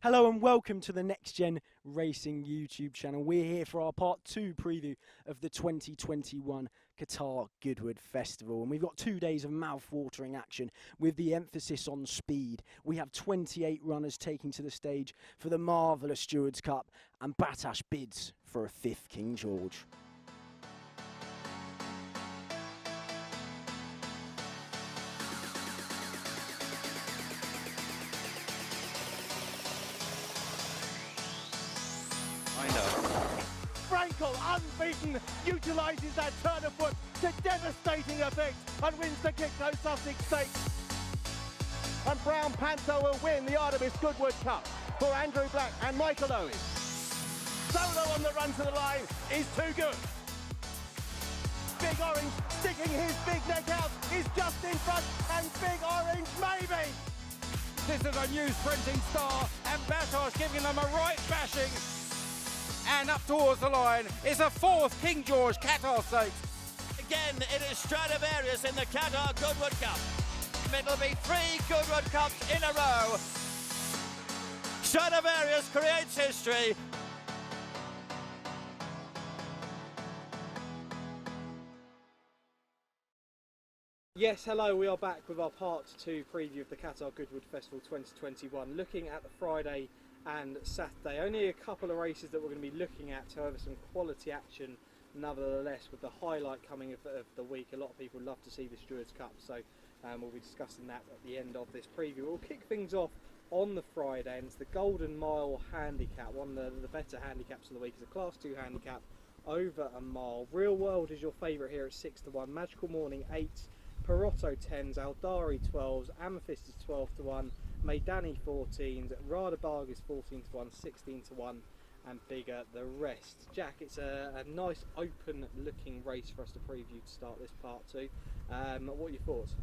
Hello and welcome to the Next Gen Racing YouTube channel. We're here for our part 2 preview of the 2021 Qatar Goodwood Festival, and we've got 2 days of mouth-watering action with the emphasis on speed. We have 28 runners taking to the stage for the marvellous Stewards Cup, and BATTAASH bids for a 5th King George. Frankel, unbeaten, utilises that turn of foot to devastating effect and wins the Kickno Sussex Stakes. And Brown Panther will win the Artemis Goodwood Cup for Andrew Black and Michael Owen. Solo on the run to the line is too good. Big Orange sticking his big neck out is just in front, and Big Orange maybe. This is a new sprinting star, and BATTAASH giving them a right bashing. And up towards the line is a 4th King George Qatar Stakes. Again, it is Stradivarius in the Qatar Goodwood Cup. It'll be 3 Goodwood Cups in a row. Stradivarius creates history. Yes, hello, we are back with our part 2 preview of the Qatar Goodwood Festival 2021, looking at the Friday and Saturday. Only a couple of races that we're going to be looking at, however some quality action nevertheless, with the highlight coming of the week. A lot of people love to see the Stewards Cup, so we'll be discussing that at the end of this preview. We'll kick things off on the Friday, and it's the Golden Mile Handicap, one of the better handicaps of the week. It's a Class 2 handicap over a mile. Real World is your favourite here at 6 to 1, Magical Morning 8, Perotto 10s, Aldari 12s, Amethyst is 12 to 1, Maidani 14s, Radabag is 14 to 1, 16 to 1, and bigger the rest. Jack, it's a nice open looking race for us to preview to start this part 2. What are your thoughts?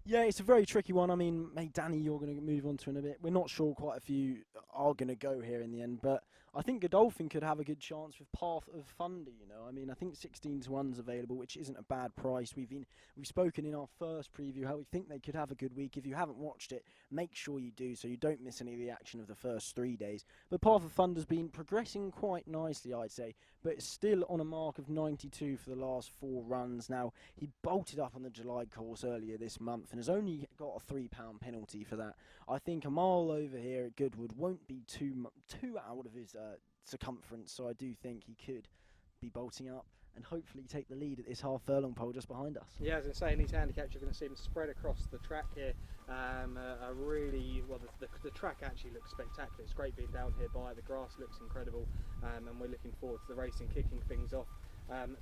Yeah, it's a very tricky one. I mean, Maidani you're going to move on to in a bit. We're not sure quite a few are going to go here in the end, but I think Godolphin could have a good chance with Path of Thunder, you know. I mean, I think 16 to 1's available, which isn't a bad price. We've spoken in our first preview how we think they could have a good week. If you haven't watched it, make sure you do so you don't miss any of the action of the first 3 days. But Path of Thunder's been progressing quite nicely, I'd say, but it's still on a mark of 92 for the last 4 runs. Now, he bolted up on the July course earlier this month and has only got a £3 penalty for that. I think a mile over here at Goodwood won't be too out of his circumference, so I do think he could be bolting up and hopefully take the lead at this half furlong pole just behind us. Yeah, as I say, in these handicaps you're going to see them spread across the track here. The track actually looks spectacular. It's great being down here by the grass, looks incredible, and we're looking forward to the racing kicking things off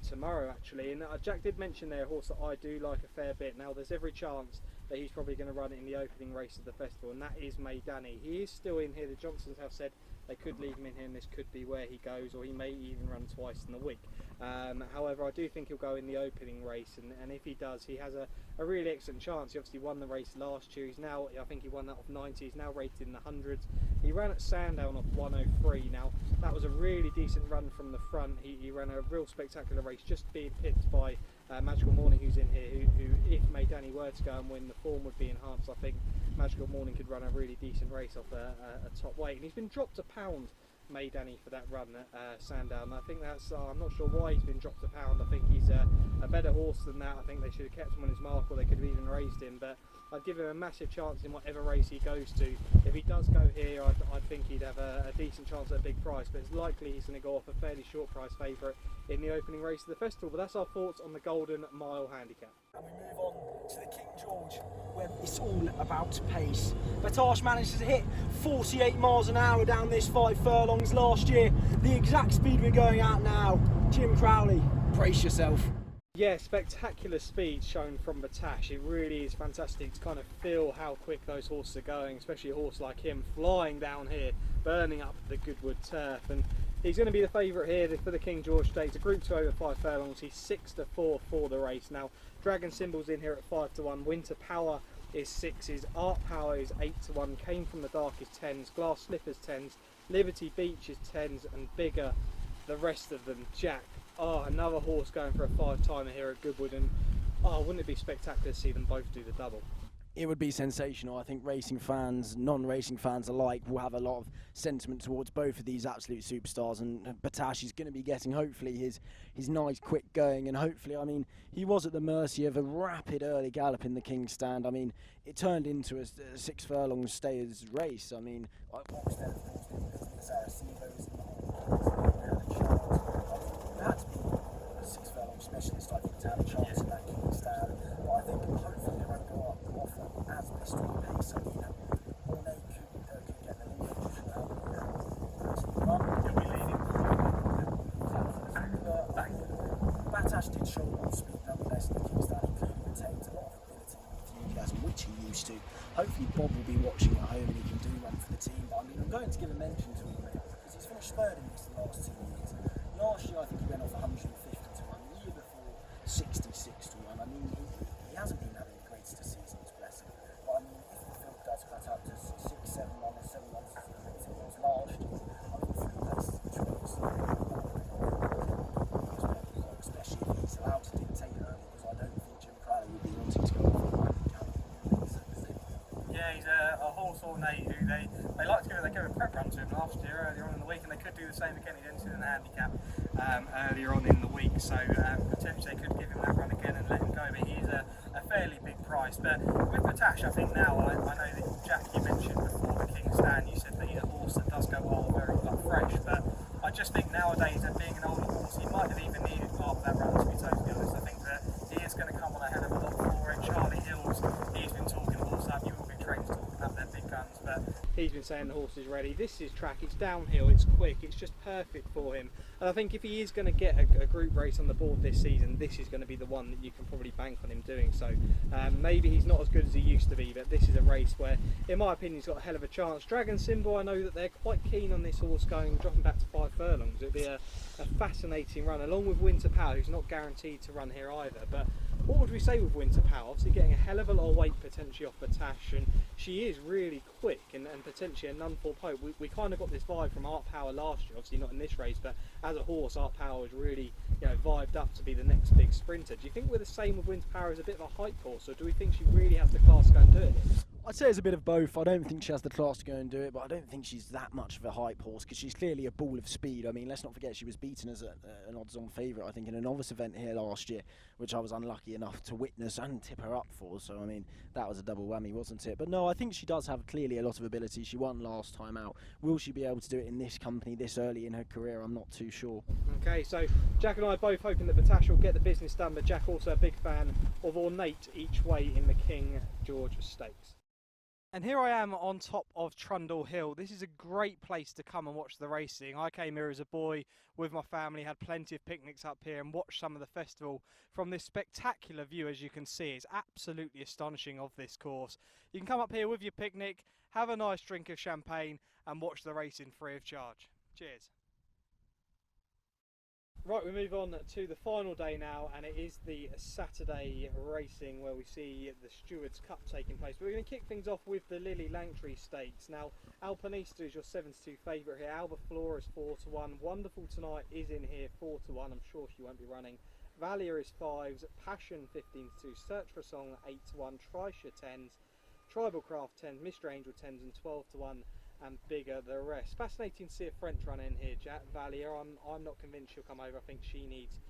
tomorrow actually. And Jack did mention there a horse that I do like a fair bit. Now there's every chance that he's probably going to run it in the opening race of the festival, and that is Maidani. He is still in here. The Johnsons have said they could leave him in here and this could be where he goes, or he may even run twice in the week. However, I do think he'll go in the opening race, and if he does, he has a really excellent chance. He obviously won the race last year. He's now, I think he won that off 90. He's now rated in the hundreds. He ran at Sandown off 103. Now that was a really decent run from the front. He ran a real spectacular race, just being pipped by Magical Morning, who's in here, who if Maidani were to go and win, the form would be enhanced. I think Magical Morning could run a really decent race off a top weight, and he's been dropped a pound, Maidani, for that run at Sandown. I think that's, I'm not sure why he's been dropped a pound. I think he's a better horse than that. I think they should have kept him on his mark, or they could have even raised him, but I'd give him a massive chance in whatever race he goes to. If he does go here, I think he'd have a decent chance at a big price, but it's likely he's going to go off a fairly short price favourite in the opening race of the festival. But that's our thoughts on the Golden Mile Handicap. And we move on to the King George, where it's all about pace. BATTAASH managed to hit 48 miles an hour down this 5 furlongs last year. The exact speed we're going at now. Jim Crowley, brace yourself. Yeah, spectacular speed shown from BATTAASH. It really is fantastic to kind of feel how quick those horses are going, especially a horse like him flying down here, burning up the Goodwood turf. And he's going to be the favourite here for the King George Stakes. A Group 2 over 5 furlongs. He's 6 to 4 for the race. Now, Dragon Symbol's in here at 5 to 1. Winter Power is 6s. Art Power is 8 to 1. Came from the Dark is 10s. Glass Slippers 10s. Liberty Beach is 10s, and bigger the rest of them. Jack. Oh, another horse going for a 5-timer here at Goodwood, and oh, wouldn't it be spectacular to see them both do the double? It would be sensational. I think racing fans, non-racing fans alike, will have a lot of sentiment towards both of these absolute superstars. And BATTAASH is going to be getting, hopefully, his nice quick going. And hopefully, I mean, he was at the mercy of a rapid early gallop in the King's Stand. I mean, it turned into a 6 furlong stayers race. I mean, specialist, I think, to have a chance in that King's Stand. But I think hopefully they won't go up often as best of the pace. I mean, Mornay could get the lead. He'll be leading. BATTAASH did show a lot of speed nonetheless in the King's Stand. He clearly retains a lot of ability and enthusiasm, which he used to. Hopefully Bob will be watching at home and he can do one for the team. But I mean, I'm going to give a mention to him because he's finished third in this the last 2 years. Last year I think he went off 150 to 1. 66 to 1. I mean, he hasn't been having the greatest of seasons, bless him. But I mean, if the field does cut out to 6, 7 runners, 7 runners as it was last year, I mean, 3 places of choice. Especially if he's allowed to dictate early, because I don't think Jim Crowley would be wanting to go off on that. Yeah, he's a horse ornate who they like to give a prep run to him last year earlier on in the week, and they could do the same again. He didn't do in the handicap earlier on in the week, so potentially they could give him that run again and let him go. But he's a fairly big price. But with BATTAASH, I think now I know that Jack, you mentioned before the King's Stand, you said that he's a horse that does go wild very fresh. But I just think nowadays that being an older horse, he might have even needed part of that run. To be totally honest, I think that he is going to come on a hell of a lot for it. Charlie Hills, he's been talking horse up. You will be trained to talk about their big guns, but he's been saying the horse is ready. This is track, it's downhill, it's quick, it's just perfect for him. And I think if he is going to get a group race on the board this season, this is going to be the one that you can probably bank on him doing so. Maybe he's not as good as he used to be, but this is a race where, in my opinion, he's got a hell of a chance. Dragon Symbol, I know that they're quite keen on this horse dropping back to 5 furlongs. It'd be a fascinating run, along with Winter Power, who's not guaranteed to run here either. But what would we say with Winter Power? Obviously getting a hell of a lot of weight potentially off BATTAASH, and she is really quick and potentially a none-for hope. We kind of got this vibe from Art Power last year, obviously not in this race, but as a horse, Art Power was really, vibed up to be the next big sprinter. Do you think we're the same with Winter Power as a bit of a hype horse, or do we think she really has the class to go and do it? I'd say it's a bit of both. I don't think she has the class to go and do it, but I don't think she's that much of a hype horse because she's clearly a ball of speed. I mean, let's not forget she was beaten as an odds-on favourite, I think, in a novice event here last year, which I was unlucky enough to witness and tip her up for. So, I mean, that was a double whammy, wasn't it? But no, I think she does have clearly a lot of ability. She won last time out. Will she be able to do it in this company this early in her career? I'm not too sure. Okay, so Jack and I are both hoping that BATTAASH will get the business done, but Jack also a big fan of Ornate each way in the King George Stakes. And here I am on top of Trundle Hill. This is a great place to come and watch the racing. I came here as a boy with my family, had plenty of picnics up here and watched some of the festival from this spectacular view. As you can see, it's absolutely astonishing of this course. You can come up here with your picnic, have a nice drink of champagne and watch the racing free of charge. Cheers. Right, we move on to the final day now, and it is the Saturday racing where we see the Stewards Cup taking place. But we're going to kick things off with the Lilly Langtry Stakes. Now, Alpinista is your 7-2 favourite here. Alba Flora is 4-1. Wonderful Tonight is in here 4-1. I'm sure she won't be running. Valier is 5s. Passion 15-2. Search for a Song 8-1. Trisha 10s. Tribal Craft 10s. Mr. Angel 10s and 12-1. And bigger the rest. Fascinating to see a French run in here, Jack. Valier, I'm not convinced she'll come over. I think she needs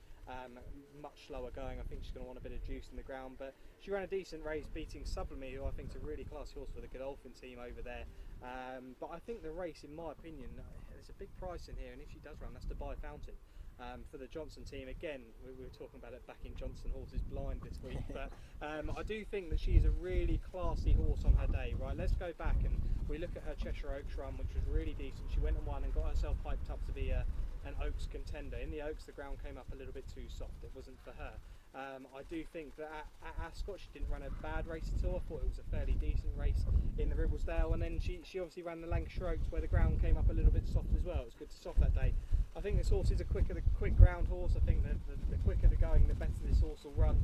much slower going. I think she's going to want a bit of juice in the ground, but she ran a decent race beating Sublime, who I think is a really classy horse for the Godolphin team over there. But I think the race, in my opinion, there's a big price in here, and if she does run, that's to buy Fountain. For the Johnson team, again, we were talking about it back in Johnson Horses Blind this week, but I do think that she's a really classy horse on her day. Right, let's go back and we look at her Cheshire Oaks run, which was really decent. She went and won and got herself hyped up to be an Oaks contender. In the Oaks, the ground came up a little bit too soft. It wasn't for her. I do think that at Ascot, she didn't run a bad race at all. I thought it was a fairly decent race in the Ribblesdale, and then she obviously ran the Lancashire Oaks where the ground came up a little bit soft as well. It was good to soft that day. I think this horse is a quick ground horse. I think that the quicker the going, the better this horse will run.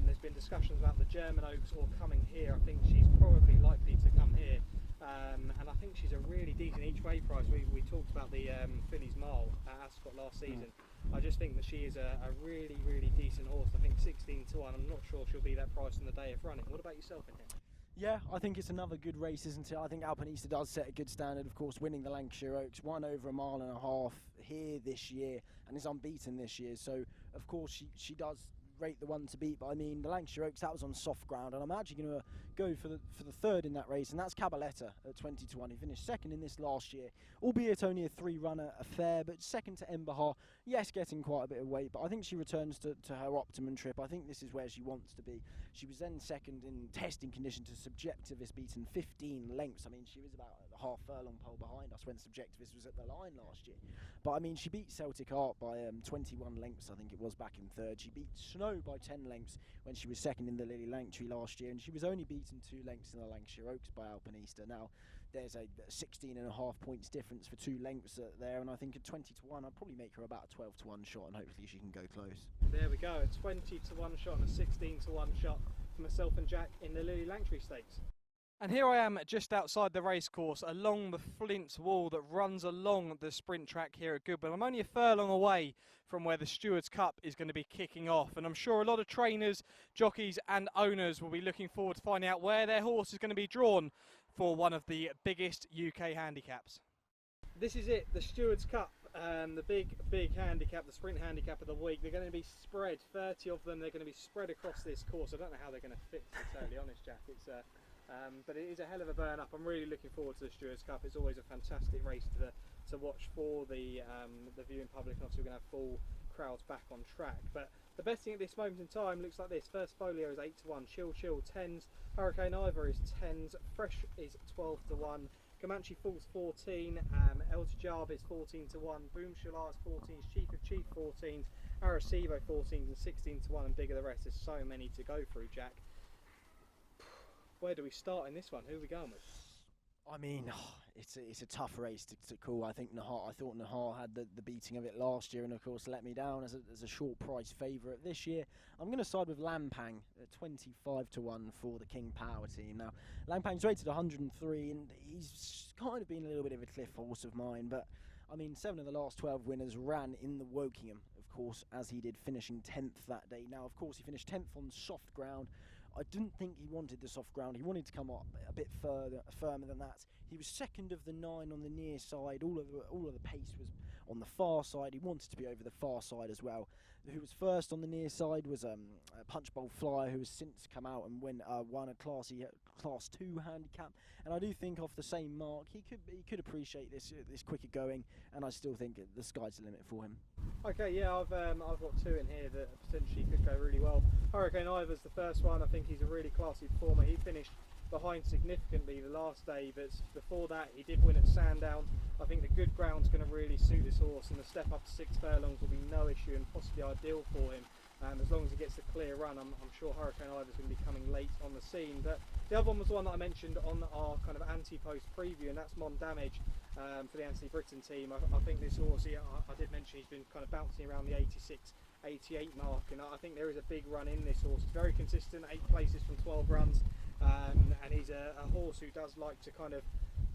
There's been discussions about the German Oaks or coming here. I think she's probably likely to come here. And I think she's a really decent each way price. We talked about the Fillies Mile at Ascot last season. I just think that she is a really decent horse. I think 16-1. I'm not sure she'll be that price on the day of running. What about yourself in here? Yeah, I think it's another good race, isn't it? I think Alpinista does set a good standard, of course, winning the Lancashire Oaks, won over 1.5 miles here this year, and is unbeaten this year. So, of course, she does rate the one to beat. But I mean, the Lancashire Oaks, that was on soft ground, and I'm actually going to go for the third in that race, and that's Cabaletta at 20-1. He finished second in this last year, albeit only a 3-runner affair, but second to Emberhar. Yes, getting quite a bit of weight, but I think she returns to her optimum trip. I think this is where she wants to be. She was then second in testing condition to Subjectivist, beaten 15 lengths. I mean, she was about a half furlong pole behind us when Subjectivist was at the line last year. But I mean, she beat Celtic Art by 21 lengths, I think it was, back in third. She beat Snow by 10 lengths when she was second in the Lilly Langtry last year, and she was only beaten 2 lengths in the Lancashire Oaks by Alpinista. Now, there's a 16.5 points difference for 2 lengths there, and I think at 20-1, I'd probably make her about a 12-1 shot, and hopefully she can go close. There we go, a 20-1 shot and a 16-1 shot for myself and Jack in the Lilly Langtry Stakes. And here I am just outside the racecourse, along the flint wall that runs along the sprint track here at Goodwood. I'm only a furlong away from where the Stewards Cup is going to be kicking off, and I'm sure a lot of trainers, jockeys and owners will be looking forward to finding out where their horse is going to be drawn for one of the biggest UK handicaps. This is it, the Stewards Cup, the big handicap, the sprint handicap of the week. They're going to be spread, 30 of them. They're going to be spread across this course. I don't know how they're going to fit, to be totally honest, Jack. It's but it is a hell of a burn up. I'm really looking forward to the Stewards Cup. It's always a fantastic race to watch for the viewing public, and obviously we're going to have full crowds back on track. But the best thing at this moment in time looks like this. First Folio is 8-1, Chill 10s, Hurricane Ivor is 10s, Fresh is 12-1, Comanche Falls 14, El Tajab is 14-1, Boom Shalar is 14s, Chief of Chief 14s, Arecibo 14s and 16-1, and bigger the rest. There's so many to go through, Jack. Where do we start in this one? Who are we going with? I mean, it's a tough race to call. I thought Nahar had the beating of it last year, and of course let me down as a short price favourite this year. I'm going to side with Lampang at 25-1 for the King Power team. Now, Lampang's rated 103, and he's kind of been a little bit of a cliff horse of mine, but I mean, 7 of the last 12 winners ran in the Wokingham, of course, as he did, finishing 10th that day. Now, of course, he finished 10th on soft ground. I didn't think he wanted the soft ground. He wanted to come up a bit firmer than that. He was second of the 9 on the near side. All of the pace was on the far side. He wanted to be over the far side as well. Who was first on the near side was a Punch Bowl Flyer, who has since come out and won a Class 2 handicap. And I do think off the same mark, he could appreciate this quicker going. And I still think the sky's the limit for him. Okay, yeah, I've got 2 in here that potentially could go really well. Hurricane Ivor's the first one. I think he's a really classy performer. He finished behind significantly the last day, but before that he did win at Sandown. I think the good ground's going to really suit this horse, and the step up to 6 furlongs will be no issue and possibly ideal for him. As long as he gets the clear run, I'm sure Hurricane Ivor's going to be coming late on the scene. But the other one was the one that I mentioned on our kind of anti-post preview, and that's Mon Damage for the Anthony Britton team. I think this horse, I did mention he's been kind of bouncing around the 86-88 mark, and I think there is a big run in this horse. It's very consistent, 8 places from 12 runs, and he's a horse who does like to kind of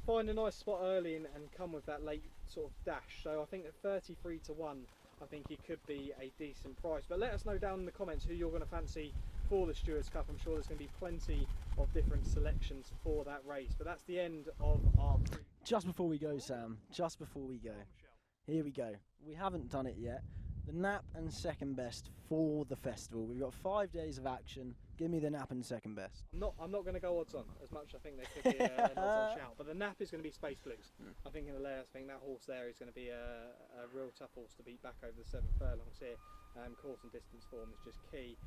find a nice spot early and come with that late sort of dash. So I think at 33-1, I think he could be a decent price. But let us know down in the comments who you're going to fancy for the Stewards Cup. I'm sure there's going to be plenty of different selections for that race. But that's the end of our preview. Just before we go, Sam, just before we go, here we go. We haven't done it yet. The nap and second best for the festival. We've got 5 days of action. Give me the nap and second best. I'm not going to go odds on as much. I think there could be an odds on shout. But the nap is going to be Space Blues. I think in the layers, I think that horse there is going to be a real tough horse to beat back over the 7 furlongs here. Course and distance form is just key.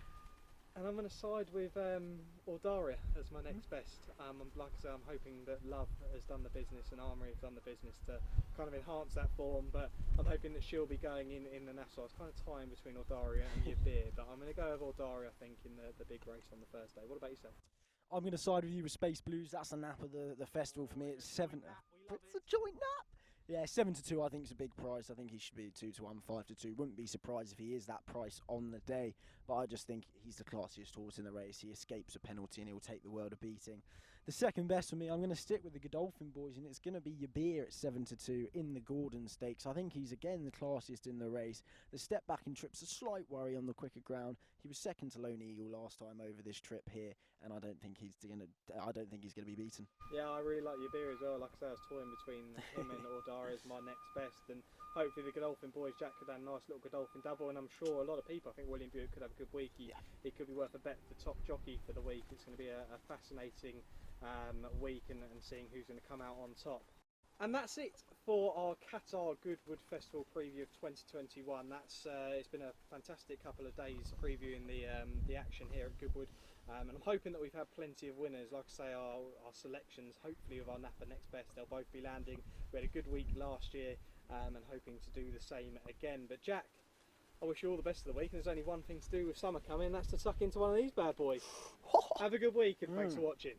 And I'm going to side with Audaria as my next best. Like I say, I'm hoping that Love has done the business and Armory have done the business to kind of enhance that form, but I'm hoping that she'll be going in the Nassau. It's kind of time between Audaria and Yabir, but I'm going to go with Audaria, I think, in the big race on the first day. What about yourself? I'm going to side with you with Space Blues. That's the nap of the festival for me. It's 7. It's a joint nap. Yeah, 7-2 I think is a big price. I think he should be 2-1, 5-2. Wouldn't be surprised if he is that price on the day. But I just think he's the classiest horse in the race. He escapes a penalty and he'll take the world a beating. The second best for me, I'm going to stick with the Godolphin boys, and it's going to be Yabir at 7-2 in the Gordon Stakes. I think he's again the classiest in the race. The step back in trip's a slight worry on the quicker ground. He was second to Lone Eagle last time over this trip here, and I don't think he's going to be beaten. Yeah, I really like Yabir as well. Like I say, I was toying between him and Ordara as my next best, and hopefully the Godolphin boys, Jack could have a nice little Godolphin double, and I'm sure a lot of people, I think William Buick could have a good week. He could be worth a bet for top jockey for the week. It's going to be a fascinating week and seeing who's going to come out on top. And that's it for our Qatar Goodwood Festival Preview of 2021. It's been a fantastic couple of days previewing the action here at Goodwood, and I'm hoping that we've had plenty of winners. Like I say, our selections, hopefully with our Napa Next Best, they'll both be landing. We had a good week last year, and hoping to do the same again. But Jack, I wish you all the best of the week, and there's only one thing to do with summer coming, and that's to tuck into one of these bad boys. Have a good week, and thanks for watching.